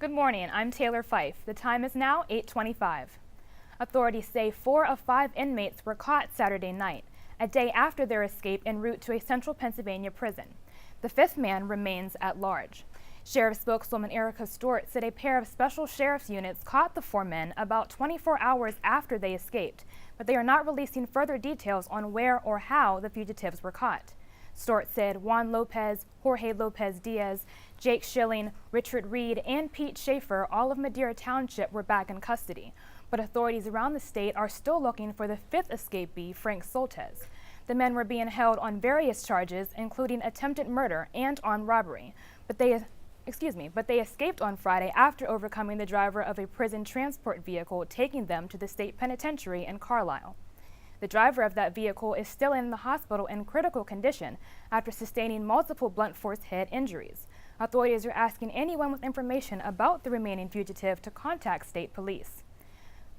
Good morning, I'm Taylor Fife. The time is now 8:25. Authorities say 4 of 5 inmates were caught Saturday night, a day after their escape en route to a central Pennsylvania prison. The 5th man remains at large. Sheriff spokeswoman Erica Stewart said a pair of special sheriff's units caught the 4 men about 24 hours after they escaped, but they are not releasing further details on where or how the fugitives were caught. Stewart said Juan Lopez, Jorge Lopez Diaz, Jake Schilling, Richard Reed, and Pete Schaefer, all of Madeira Township, were back in custody. But authorities around the state are still looking for the 5th escapee, Frank Soltesz. The men were being held on various charges, including attempted murder and armed robbery. But they escaped on Friday after overcoming the driver of a prison transport vehicle, taking them to the state penitentiary in Carlisle. The driver of that vehicle is still in the hospital in critical condition after sustaining multiple blunt force head injuries. Authorities are asking anyone with information about the remaining fugitive to contact state police.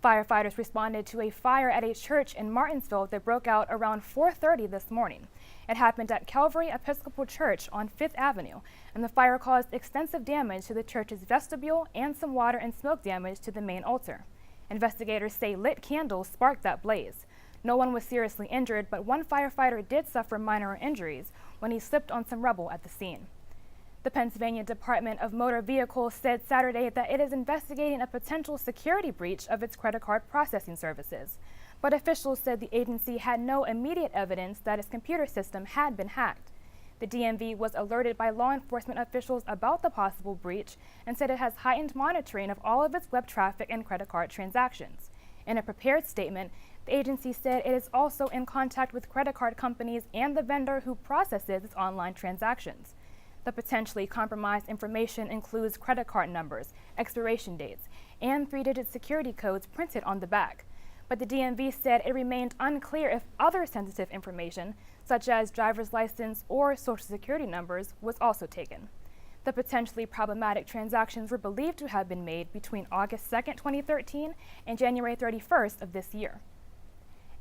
Firefighters responded to a fire at a church in Martinsville that broke out around 4:30 this morning. It happened at Calvary Episcopal Church on 5th Avenue, and the fire caused extensive damage to the church's vestibule and some water and smoke damage to the main altar. Investigators say lit candles sparked that blaze. No one was seriously injured, but one firefighter did suffer minor injuries when he slipped on some rubble at the scene. The Pennsylvania Department of Motor Vehicles said Saturday that it is investigating a potential security breach of its credit card processing services. But officials said the agency had no immediate evidence that its computer system had been hacked. The DMV was alerted by law enforcement officials about the possible breach and said it has heightened monitoring of all of its web traffic and credit card transactions. In a prepared statement, the agency said it is also in contact with credit card companies and the vendor who processes its online transactions. The potentially compromised information includes credit card numbers, expiration dates, and 3-digit security codes printed on the back. But the DMV said it remained unclear if other sensitive information, such as driver's license or social security numbers, was also taken. The potentially problematic transactions were believed to have been made between August 2, 2013 and January 31st of this year.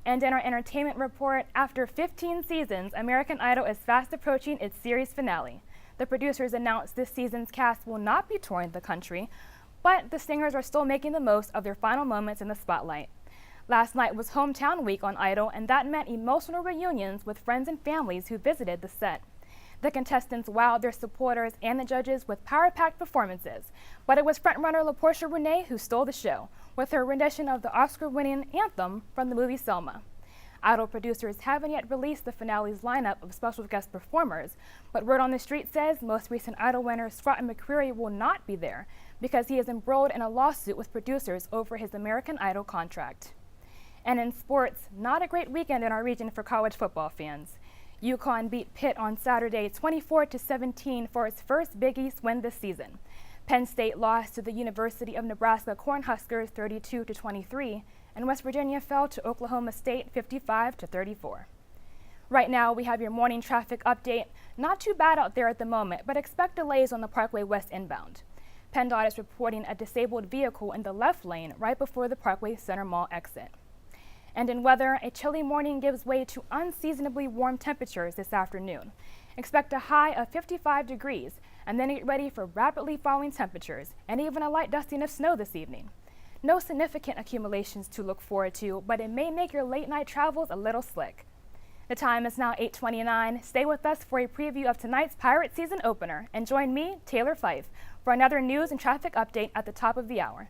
And in our entertainment report, after 15 seasons, American Idol is fast approaching its series finale. The producers announced this season's cast will not be touring the country, but the singers are still making the most of their final moments in the spotlight. Last night was hometown week on Idol, and that meant emotional reunions with friends and families who visited the set. The contestants wowed their supporters and the judges with power-packed performances, but it was frontrunner LaPortia Renee who stole the show with her rendition of the Oscar-winning anthem from the movie Selma. Idol producers haven't yet released the finale's lineup of special guest performers, but word on the street says most recent Idol winner Scott McCreery will not be there because he is embroiled in a lawsuit with producers over his American Idol contract. And in sports, not a great weekend in our region for college football fans. UConn beat Pitt on Saturday 24-17 for its first Big East win this season. Penn State lost to the University of Nebraska Cornhuskers 32-23, and West Virginia fell to Oklahoma State 55-34. Right now, we have your morning traffic update. Not too bad out there at the moment, but expect delays on the Parkway West inbound. PennDOT is reporting a disabled vehicle in the left lane right before the Parkway Center Mall exit. And in weather, a chilly morning gives way to unseasonably warm temperatures this afternoon. Expect a high of 55 degrees, and then get ready for rapidly falling temperatures and even a light dusting of snow this evening. No significant accumulations to look forward to, but it may make your late night travels a little slick. The time is now 8:29. Stay with us for a preview of tonight's Pirate season opener, and join me, Taylor Fife, for another news and traffic update at the top of the hour.